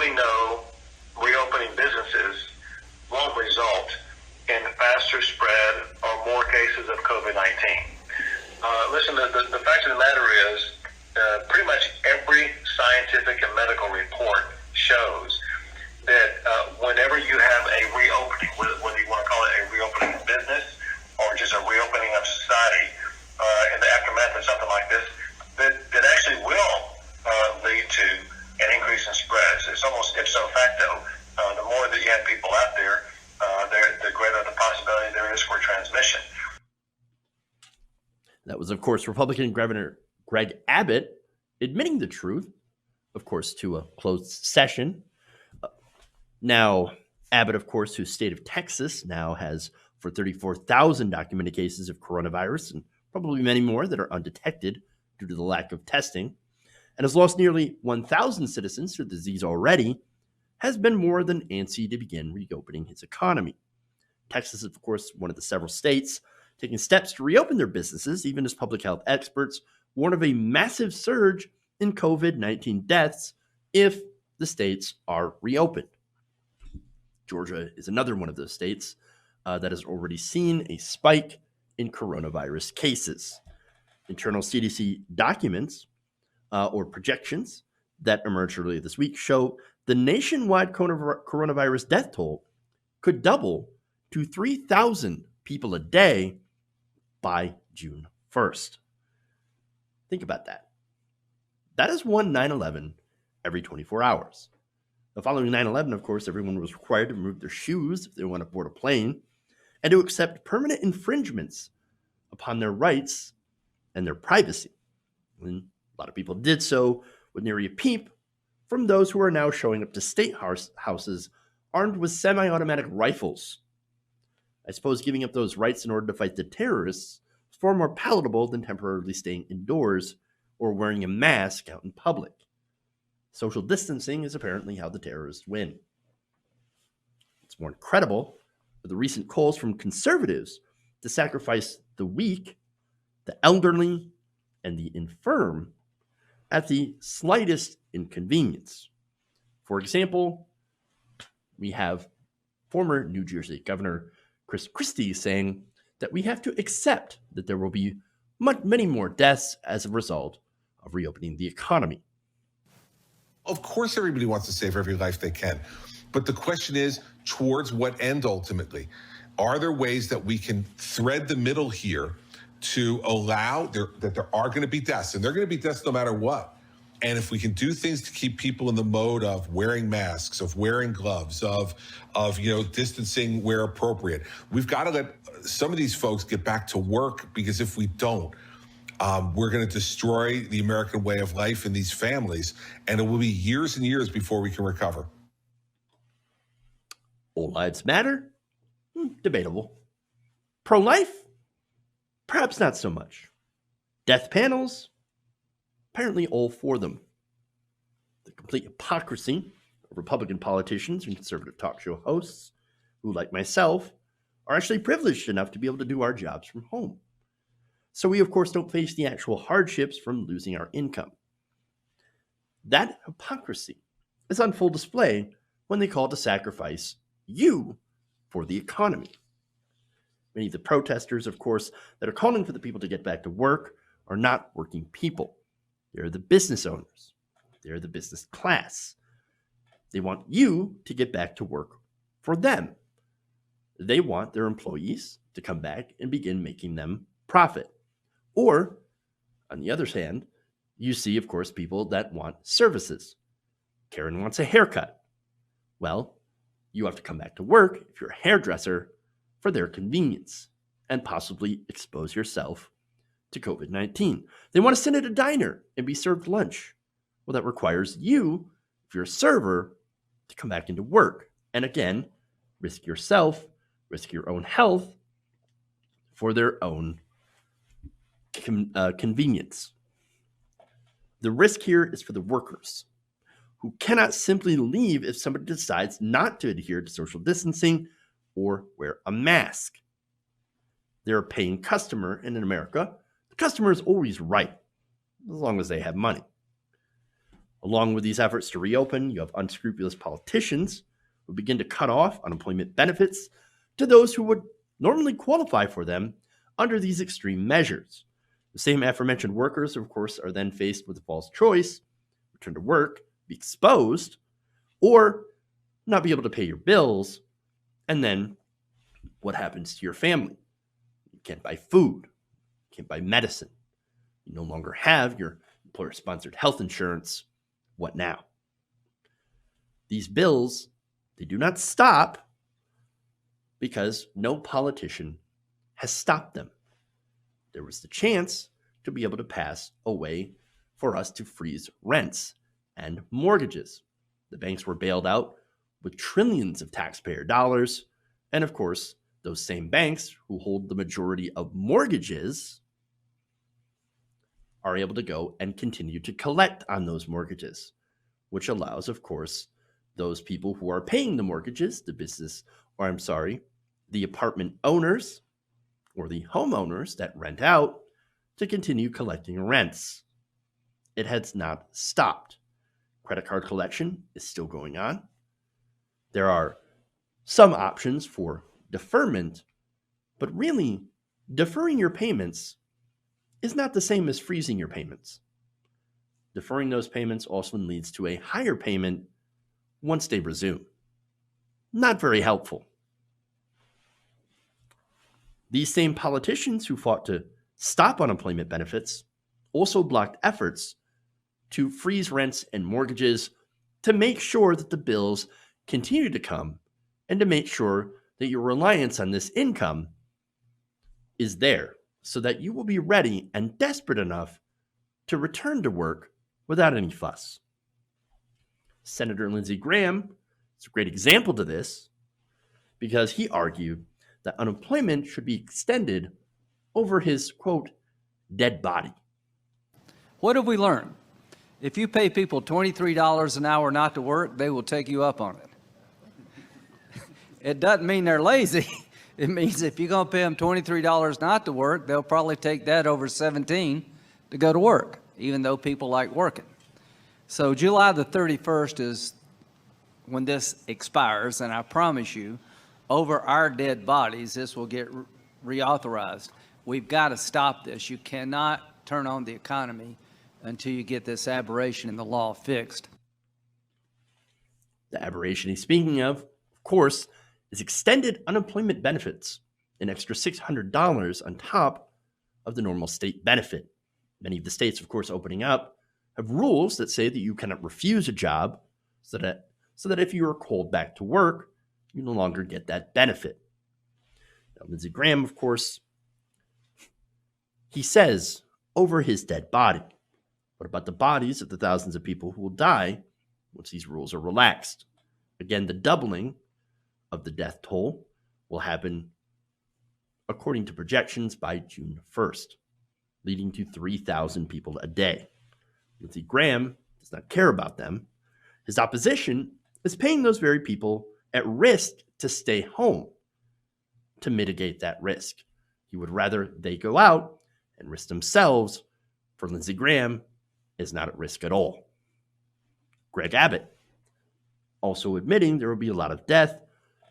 we know reopening businesses won't result in faster spread or more cases of COVID-19. Listen, the fact of the matter is pretty much every scientific and medical report shows that whenever you have a reopening, whether you want to call it a reopening of business or just a reopening of society in the aftermath of something like this, that actually will lead to an increase in spreads. It's almost ipso facto. The more that you have people out there, the greater the possibility there is for transmission. That was, of course, Republican Governor Greg Abbott admitting the truth, of course, to a closed session. Now, Abbott, of course, whose state of Texas now has for 34,000 documented cases of coronavirus and probably many more that are undetected due to the lack of testing, and has lost nearly 1,000 citizens to the disease already, has been more than antsy to begin reopening his economy. Texas is, of course, one of the several states taking steps to reopen their businesses, even as public health experts warn of a massive surge in COVID-19 deaths if the states are reopened. Georgia is another one of those states that has already seen a spike in coronavirus cases. Internal CDC documents or projections that emerged earlier this week show the nationwide coronavirus death toll could double to 3,000 people a day by June 1st. Think about that. That is one 9/11 every 24 hours. The following 9/11, of course, everyone was required to remove their shoes if they want to board a plane and to accept permanent infringements upon their rights and their privacy. And a lot of people did so with nary a peep from those who are now showing up to state houses armed with semi-automatic rifles. I suppose giving up those rights in order to fight the terrorists is far more palatable than temporarily staying indoors or wearing a mask out in public. Social distancing is apparently how the terrorists win. It's more incredible with the recent calls from conservatives to sacrifice the weak, the elderly, and the infirm at the slightest inconvenience. For example, we have former New Jersey Governor Chris Christie saying that we have to accept that there will be many more deaths as a result of reopening the economy. Of course, everybody wants to save every life they can. But the question is, towards what end ultimately? Are there ways that we can thread the middle here to allow that there are going to be deaths, and they're going to be deaths no matter what? And if we can do things to keep people in the mode of wearing masks, of wearing gloves, of distancing where appropriate, we've got to let some of these folks get back to work, because if we don't, we're going to destroy the American way of life in these families, and it will be years and years before we can recover. All lives matter? Debatable. Pro-life? Perhaps not so much. Death panels? Apparently all for them. The complete hypocrisy of Republican politicians and conservative talk show hosts who, like myself, are actually privileged enough to be able to do our jobs from home. So we, of course, don't face the actual hardships from losing our income. That hypocrisy is on full display when they call to sacrifice you for the economy. Many of the protesters, of course, that are calling for the people to get back to work are not working people. They're the business owners. They're the business class. They want you to get back to work for them. They want their employees to come back and begin making them profit. Or, on the other hand, you see, of course, people that want services. Karen wants a haircut. Well, you have to come back to work if you're a hairdresser for their convenience and possibly expose yourself to COVID-19. They want to sit at a diner and be served lunch. Well, that requires you, if you're a server, to come back into work. And again, risk yourself, risk your own health for their own convenience. The risk here is for the workers who cannot simply leave if somebody decides not to adhere to social distancing or wear a mask. They're a paying customer, and in America, the customer is always right, as long as they have money. Along with these efforts to reopen, you have unscrupulous politicians who begin to cut off unemployment benefits to those who would normally qualify for them under these extreme measures. The same aforementioned workers, of course, are then faced with a false choice: return to work, be exposed, or not be able to pay your bills. And then what happens to your family? You can't buy food, you can't buy medicine, you no longer have your employer-sponsored health insurance. What now? These bills, they do not stop because no politician has stopped them. There was the chance to be able to pass a way for us to freeze rents and mortgages. The banks were bailed out with trillions of taxpayer dollars. And of course, those same banks who hold the majority of mortgages are able to go and continue to collect on those mortgages, which allows, of course, those people who are paying the mortgages, the apartment owners or the homeowners that rent out, to continue collecting rents. It has not stopped. Credit card collection is still going on. There are some options for deferment, but really, deferring your payments is not the same as freezing your payments. Deferring those payments also leads to a higher payment once they resume. Not very helpful. These same politicians who fought to stop unemployment benefits also blocked efforts to freeze rents and mortgages to make sure that the bills continue to come and to make sure that your reliance on this income is there so that you will be ready and desperate enough to return to work without any fuss. Senator Lindsey Graham is a great example to this because he argued that unemployment should be extended over his, quote, dead body. What have we learned? If you pay people $23 an hour not to work, they will take you up on it. It doesn't mean they're lazy. It means if you're going to pay them $23 not to work, they'll probably take that over $17 to go to work, even though people like working. So July the 31st is when this expires, and I promise you, over our dead bodies, this will get reauthorized. We've got to stop this. You cannot turn on the economy until you get this aberration in the law fixed. The aberration he's speaking of course, is extended unemployment benefits, an extra $600 on top of the normal state benefit. Many of the states, of course, opening up, have rules that say that you cannot refuse a job so that if you are called back to work, you no longer get that benefit. Now, Lindsey Graham, of course, he says over his dead body. What about the bodies of the thousands of people who will die once these rules are relaxed? Again, the doubling of the death toll will happen, according to projections, by June 1st, leading to 3,000 people a day. Lindsey Graham does not care about them. His opposition is paying those very people at risk to stay home to mitigate that risk. He would rather they go out and risk themselves. For Lindsey Graham, is not at risk at all. Greg Abbott also admitting there will be a lot of death,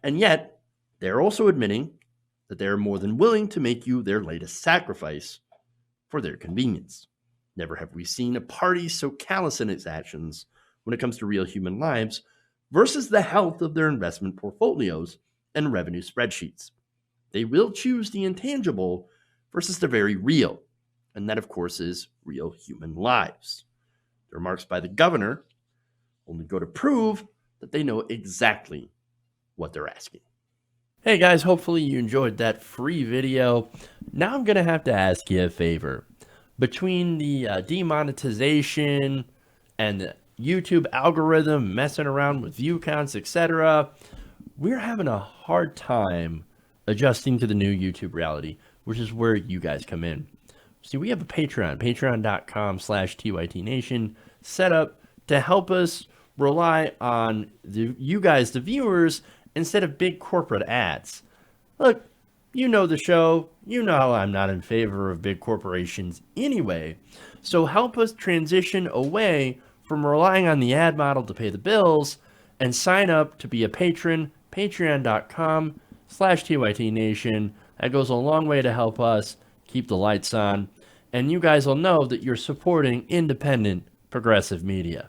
and yet they're also admitting that they're more than willing to make you their latest sacrifice for their convenience. Never have we seen a party so callous in its actions when it comes to real human lives versus the health of their investment portfolios and revenue spreadsheets. They will choose the intangible versus the very real, and that, of course, is real human lives. The remarks by the governor only go to prove that they know exactly what they're asking. Hey guys, hopefully you enjoyed that free video. Now I'm going to have to ask you a favor. Between the demonetization and the YouTube algorithm messing around with view counts, etc., we're having a hard time adjusting to the new YouTube reality, which is where you guys come in. See, we have a Patreon, patreon.com/TYTNation, set up to help us rely on you guys, the viewers, instead of big corporate ads. Look, you know the show. You know how I'm not in favor of big corporations anyway. So help us transition away from relying on the ad model to pay the bills and sign up to be a patron, patreon.com/TYTNation. That goes a long way to help us keep the lights on. And you guys will know that you're supporting independent progressive media.